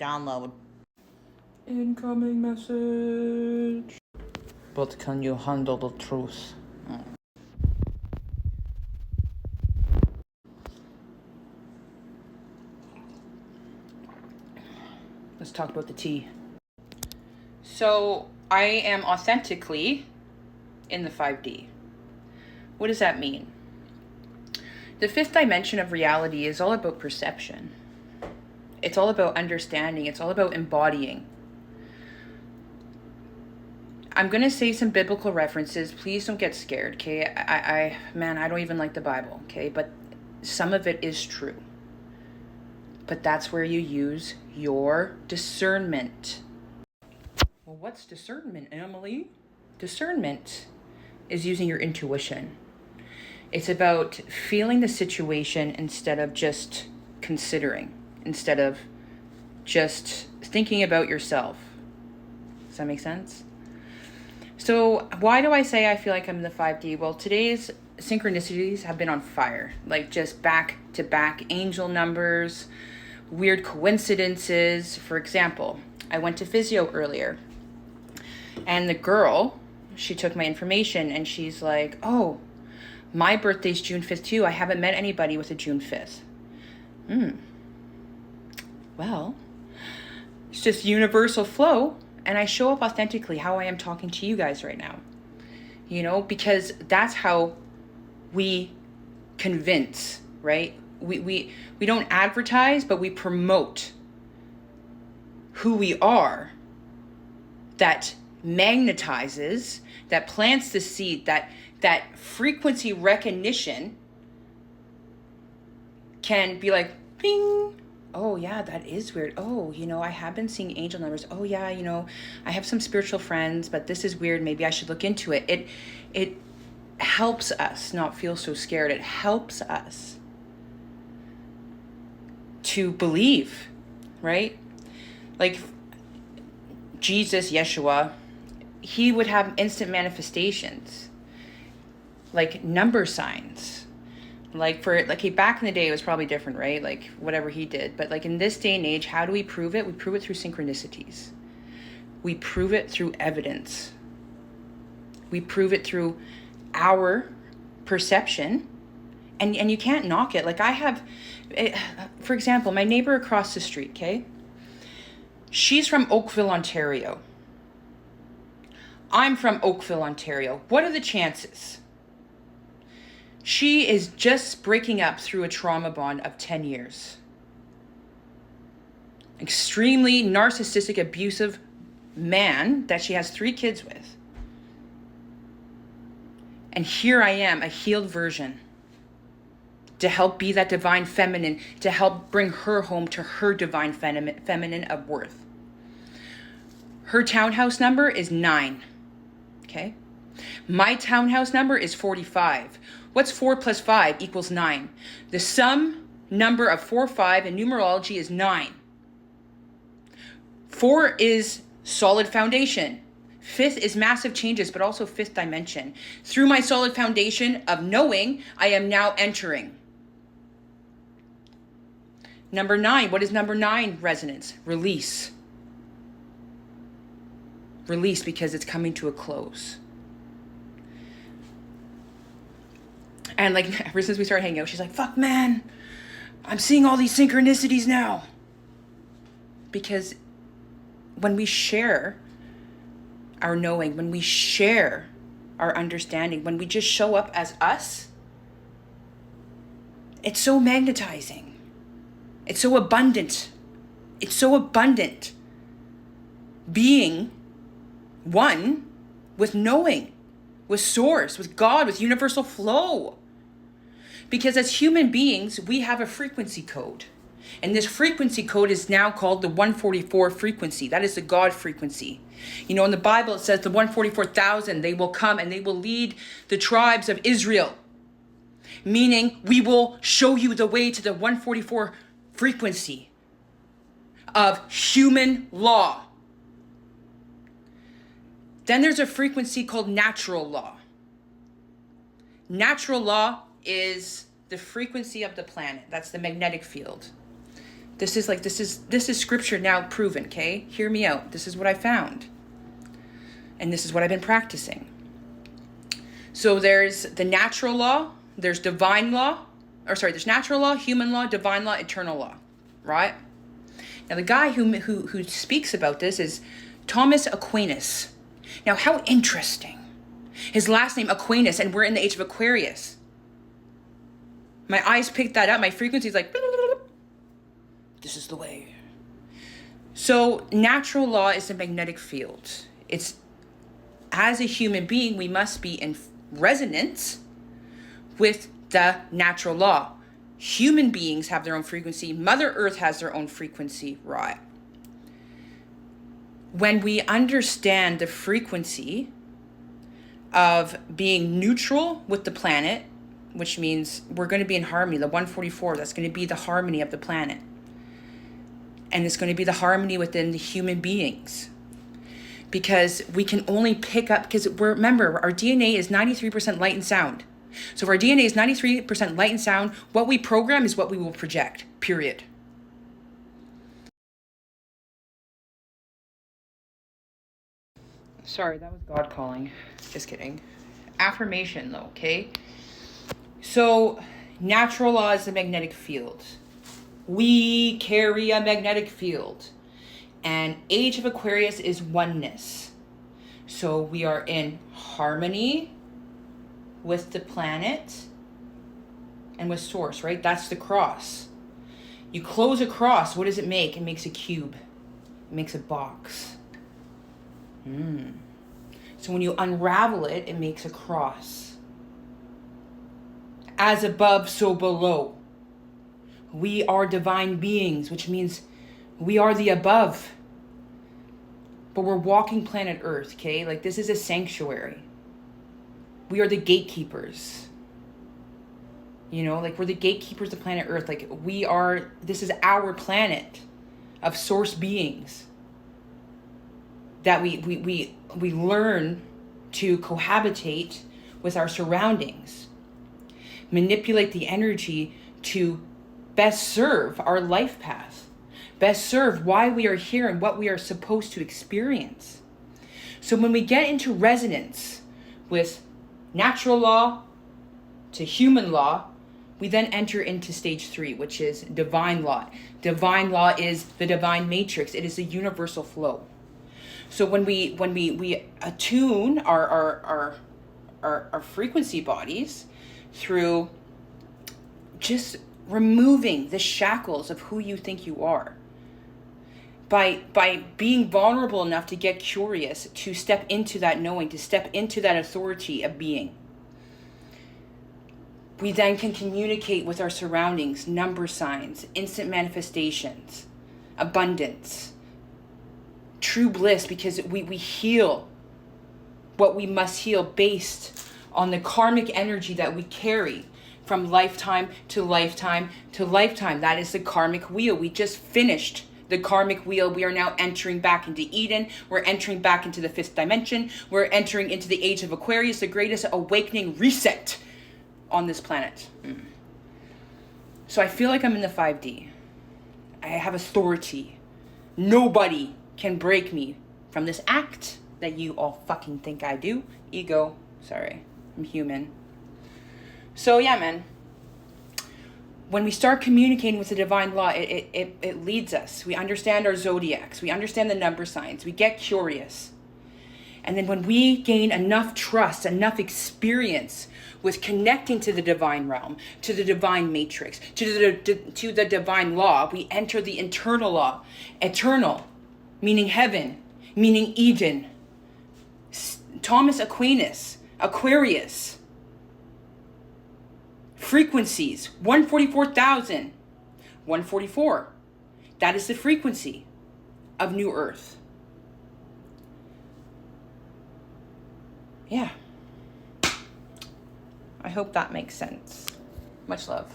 Download. Incoming message. But can you handle the truth? Let's talk about the tea. So, I am authentically in the 5D. What does that mean? The fifth dimension of reality is all about perception. It's all about understanding. It's all about embodying. I'm going to say some biblical references. Please don't get scared, okay? I don't even like the Bible, okay? But some of it is true. But that's where you use your discernment. Well, what's discernment, Emily? Discernment is using your intuition. It's about feeling the situation instead of just considering, instead of just thinking about yourself. Does that make sense? So why do I say I feel like I'm in the 5D? Well, today's synchronicities have been on fire, like just back to back angel numbers, weird coincidences. For example, I went to physio earlier and the girl, she took my information and she's like, oh, my birthday's June 5th too. I haven't met anybody with a June 5th. Well, it's just universal flow. And I show up authentically how I am talking to you guys right now. You know, because that's how we convince, right? We don't advertise, but we promote who we are. That magnetizes, that plants the seed, that frequency recognition can be like, ping. Oh yeah, that is weird. Oh, I have been seeing angel numbers. Oh yeah, I have some spiritual friends, but this is weird. Maybe I should look into it. It helps us not feel so scared. It helps us to believe, right? Like Jesus, Yeshua, he would have instant manifestations, like number signs. Back in the day, it was probably different, right? Like whatever he did. But like in this day and age, how do we prove it? We prove it through synchronicities. We prove it through evidence. We prove it through our perception. And you can't knock it. Like I have, for example, my neighbor across the street, okay? She's from Oakville, Ontario. I'm from Oakville, Ontario. What are the chances? She is just breaking up through a trauma bond of 10 years. Extremely narcissistic, abusive man that she has 3 kids with. And here I am, a healed version, to help be that divine feminine, to help bring her home to her divine feminine of worth. Her townhouse number is 9, okay? My townhouse number is 45. What's 4 plus 5 equals 9? The sum number of 4, 5 in numerology is 9. 4 is solid foundation. 5th is massive changes, but also 5th dimension. Through my solid foundation of knowing, I am now entering. Number 9, what is number 9 resonance? Release. Release because it's coming to a close. And like ever since we started hanging out, she's like, fuck man, I'm seeing all these synchronicities now. Because when we share our knowing, when we share our understanding, when we just show up as us, it's so magnetizing. It's so abundant. It's so abundant. Being one with knowing, with source, with God, with universal flow. Because as human beings, we have a frequency code. And this frequency code is now called the 144 frequency. That is the God frequency. In the Bible, it says the 144,000, they will come and they will lead the tribes of Israel. Meaning, we will show you the way to the 144 frequency of human law. Then there's a frequency called natural law. Natural law is the frequency of the planet. That's the magnetic field. This is scripture now proven, okay? Hear me out. This is what I found. And this is what I've been practicing. So there's the natural law, there's divine law, there's natural law, human law, divine law, eternal law, right? Now the guy who speaks about this is Thomas Aquinas. Now how interesting. His last name Aquinas, and we're in the age of Aquarius. My eyes picked that up, my frequency's like, this is the way. So natural law is a magnetic field. It's, as a human being, we must be in resonance with the natural law. Human beings have their own frequency. Mother Earth has their own frequency, right? When we understand the frequency of being neutral with the planet, which means we're going to be in harmony, the 144, that's going to be the harmony of the planet. And it's going to be the harmony within the human beings. Because we can only pick up, because remember, our DNA is 93% light and sound. So if our DNA is 93% light and sound, what we program is what we will project, period. Sorry, that was God calling. Just kidding. Affirmation though, okay? So natural law is a magnetic field. We carry a magnetic field. And age of Aquarius is oneness. So we are in harmony with the planet and with source, right? That's the cross. You close a cross, what does it make? It makes a cube. It makes a box. So when you unravel it, it makes a cross. As above, so below. We are divine beings, which means we are the above. But we're walking planet Earth, okay? Like, this is a sanctuary. We are the gatekeepers. You know, like, we're the gatekeepers of planet Earth. Like, this is our planet of source beings. That we learn to cohabitate with our surroundings. Manipulate the energy to best serve our life path. Best serve why we are here and what we are supposed to experience. So when we get into resonance with natural law to human law, we then enter into stage 3, which is divine law. Divine law is the divine matrix. It is the universal flow. So when we attune our frequency bodies through just removing the shackles of who you think you are, by being vulnerable enough to get curious, to step into that knowing, to step into that authority of being, we then can communicate with our surroundings, number signs, instant manifestations, abundance, true bliss, because we heal what we must heal based on the karmic energy that we carry from lifetime to lifetime to lifetime. That is the karmic wheel. We just finished the karmic wheel. We are now entering back into Eden. We're entering back into the 5th dimension. We're entering into the age of Aquarius, the greatest awakening reset on this planet. So I feel like I'm in the 5D. I have authority. Nobody can break me from this act that you all fucking think I do. Ego. Sorry. I'm human. So yeah, man. When we start communicating with the divine law, it leads us. We understand our zodiacs. We understand the number signs. We get curious. And then when we gain enough trust, enough experience with connecting to the divine realm, to the divine matrix, to the divine law, we enter the internal law. Eternal, meaning heaven, meaning Eden. Thomas Aquinas, Aquarius. Frequencies, 144,000. 144. That is the frequency of New Earth. Yeah. I hope that makes sense. Much love.